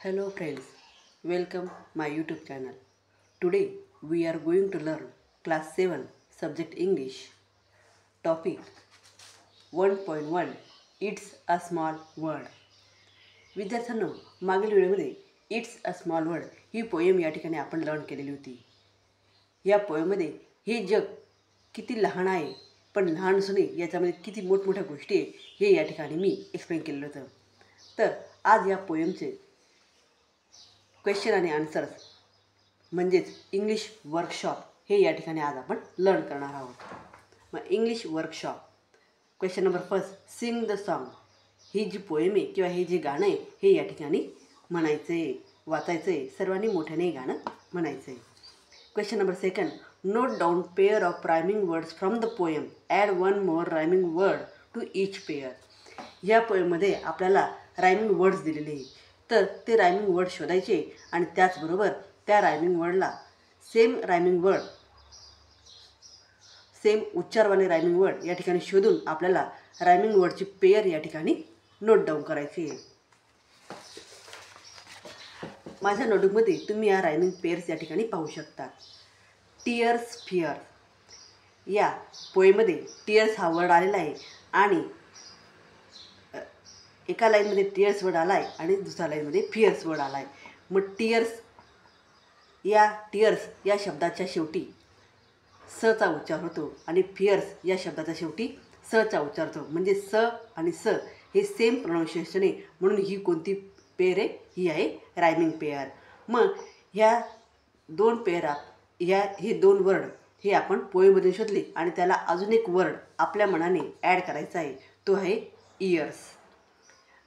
Hello friends, welcome my YouTube channel. Today we are going to learn class 7 subject English. Topic 1.1 It's a small word. विद्यार्थ्यांनो, मागील व्हिडिओमध्ये it's a small word he poem या ठिकाणी आपण learn केलेली होती. या पोएममध्ये हे जग किती लहान आहे, पण लहान असूनही याच्यामध्ये किती मोठमोठ्या गोष्टी आहे हे या ठिकाणी मी एक्सप्लेन केलेलं होतं. तर आज या पोएमचे क्वेश्चन आणि आन्सर्स म्हणजेच इंग्लिश वर्कशॉप हे या ठिकाणी आज आपण लर्न करणार आहोत. मग English workshop question number first, sing the song. ही जी पोएम आहे किंवा हे जे गाणं आहे हे या ठिकाणी म्हणायचं आहे, वाचायचं आहे, सर्वांनी मोठ्याने गाणं म्हणायचं आहे. Question number second, note down pair of rhyming words from the poem, add one more rhyming word to each pair. या पोएममध्ये आपल्याला रायमिंग वर्ड्स दिलेले आहे, तर ते रायमिंग वर्ड शोधायचे आणि त्याचबरोबर त्या रायमिंग वर्डला सेम उच्चारवाले रायमिंग वर्ड या ठिकाणी शोधून आपल्याला रायमिंग वर्डची पेअर या ठिकाणी नोट डाऊन करायची आहे. माझ्या नोटबुकमध्ये तुम्ही या रायमिंग पेअर्स या ठिकाणी पाहू शकता. Tears, fear. या पोएमध्ये टीयर्स हा वर्ड आलेला आहे आणि एका लाईनमध्ये टीयर्स वर्ड आला आहे आणि दुसऱ्या लाईनमध्ये फिअर्स वर्ड आला आहे. मग टीयर्स या शब्दाच्या शेवटी सचा उच्चार होतो आणि फिअर्स या शब्दाच्या शेवटी सचा उच्चार होतो. म्हणजे स आणि स हे सेम प्रोनाऊन्सिएशन आहे, म्हणून ही कोणती पेअर आहे? ही आहे रायमिंग पेअर. मग ह्या दोन पेअर हे दोन वर्ड हे आपण पोएममधून शोधले आणि त्याला अजून एक वर्ड आपल्या मनाने ॲड करायचा आहे, तो आहे इयर्स.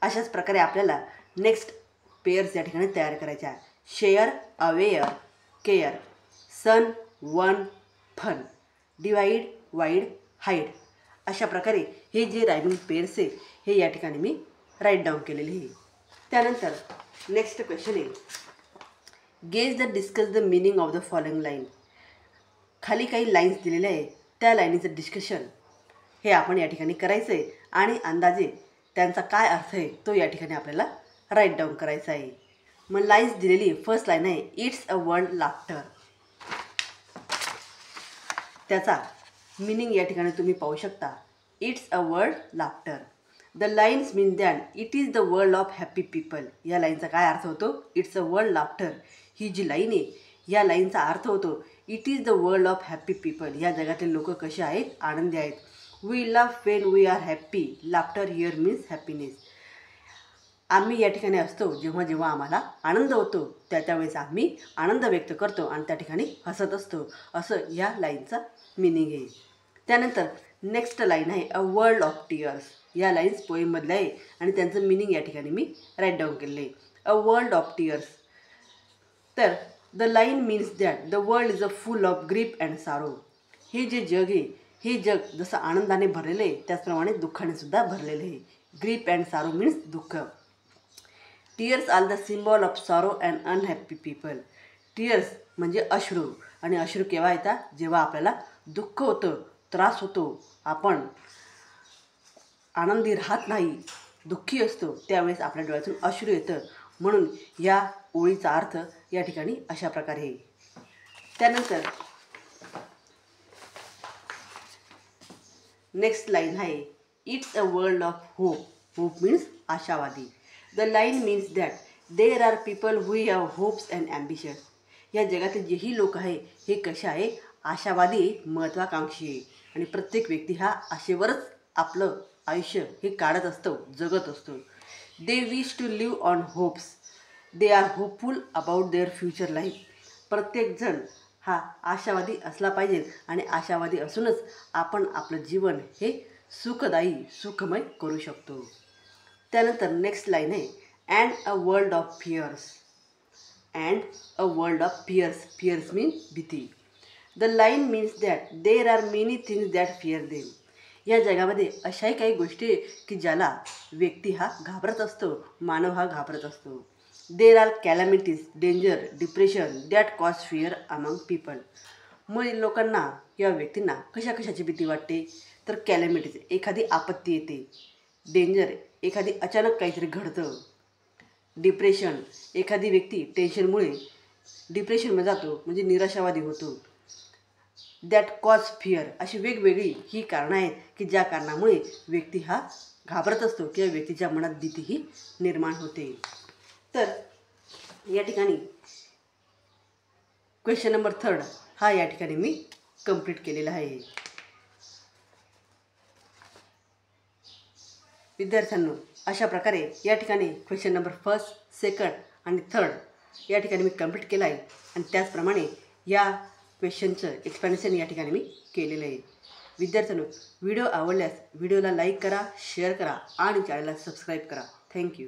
अशाच प्रकारे आपल्याला नेक्स्ट पेअर्स या ठिकाणी तयार करायच्या. Share, aware, care, sun, one, fun, divide, wide, hide. अशा प्रकारे हे जे रायमिंग पेअर्स आहे हे या ठिकाणी मी राईट डाऊन केलेले आहे. त्यानंतर नेक्स्ट क्वेश्चन आहे, gauge the discuss the meaning of the following line. खाली काही लाईन्स दिलेल्या आहे, त्या लाईनीचं डिस्कशन हे आपण या ठिकाणी करायचं आहे आणि अंदाजे त्यांचा काय अर्थ आहे तो या ठिकाणी आपल्याला राईट डाऊन करायचा आहे. मग लाईन्स दिलेली फर्स्ट लाईन आहे, इट्स अ वर्ड लाफ्टर. त्याचा मिनिंग या ठिकाणी तुम्ही पाहू शकता. It's a world laughter. The lines mean that it is the world of happy people. या लाईनचा काय अर्थ होतो? It's a world laughter. ही जी लाईन आहे या लाईनचा अर्थ होतो it is the world of happy people. या जगातील लोक कसे आहेत? आनंदी आहेत. We love when we are happy. Laughter here means happiness. आम्ही या ठिकाणी असतो जेव्हा जेव्हा आम्हाला आनंद होतो, त्यावेळेस आम्ही आनंद व्यक्त करतो आणि त्या ठिकाणी हसत असतो, असं या लाईनचा मिनिंग आहे. त्यानंतर नेक्स्ट लाईन आहे, अ वर्ल्ड ऑफ टीयर्स. या लाईन्स पोएममधल्या आहे आणि त्यांचं मिनिंग या ठिकाणी मी राईट डाऊन केलेलं आहे. A world of tears. तर the line means that the world is a full of grief and sorrow. हे जे जग आहे हे जग जसं आनंदाने भरलेलं आहे त्याचप्रमाणे दुःखाने सुद्धा भरलेलं आहे. ग्रीफ अँड सारो मीन्स दुःख. Tears are the symbol of sorrow and unhappy people. Tears म्हणजे अश्रू, आणि अश्रू केव्हा येतात? जेव्हा आपल्याला दुःख होतं, त्रास होतो, आपण आनंदी राहत नाही, दुःखी असतो, त्यावेळेस आपल्या डोळ्यातून अश्रू येतं. म्हणून या ओळीचा अर्थ या ठिकाणी अशा प्रकारे आहे. त्यानंतर नेक्स्ट लाईन आहे, it's a world of hope. Hope means आशावादी. The line means that there are people who have hopes and ambitions. या जगातील जेही लोक आहे हे कसे आहे? आशावादी, महत्त्वाकांक्षी आहे आणि प्रत्येक व्यक्ती हा आशेवरच आपलं आयुष्य हे काढत असतो, जगत असतो. They wish to live on hopes. They are hopeful about their future life. प्रत्येकजण हा आशावादी असला पाहिजे आणि आशावादी असूनच आपण आपलं जीवन हे सुखदायी, सुखमय करू शकतो. त्यानंतर नेक्स्ट लाईन आहे, and a world of fears. And a world of fears. Fears means भीती. The line means that there are many things that fear them. या जगामध्ये अशाही काही गोष्टी की ज्याला व्यक्ती हा घाबरत असतो, मानव हा घाबरत असतो. There are calamities, danger, depression that cause fear among people. मग लोकांना किंवा व्यक्तींना कशाची भीती वाटते? तर कॅलॅमिटीज, एखादी आपत्ती येते. डेंजर, एखादी अचानक काहीतरी घडतं. डिप्रेशन, एखादी व्यक्ती टेन्शनमुळे डिप्रेशनमध्ये जातो म्हणजे निराशावादी होतो. दॅट कॉज फिअर, अशी वेगवेगळी ही कारणं आहेत की ज्या कारणामुळे व्यक्ती हा घाबरत असतो किंवा व्यक्तीच्या मनात भीतीही निर्माण होते. तर या ठिकाणी क्वेश्चन नंबर 3 हा या ठिकाणी मी कंप्लीट केलेला आहे. विद्यार्थ्यांनो, अशा प्रकारे या ठिकाणी क्वेश्चन नंबर 1, 2 आणि 3 या ठिकाणी मी कंप्लीट केला आहे आणि त्याचप्रमाणे या क्वेश्चनचं एक्सप्लेनेशन या ठिकाणी मी केलेलं आहे. विद्यार्थ्यांनो, व्हिडिओ आवडल्यास व्हिडिओला लाईक करा, शेअर करा आणि चॅनलला सबस्क्राईब करा. थँक्यू.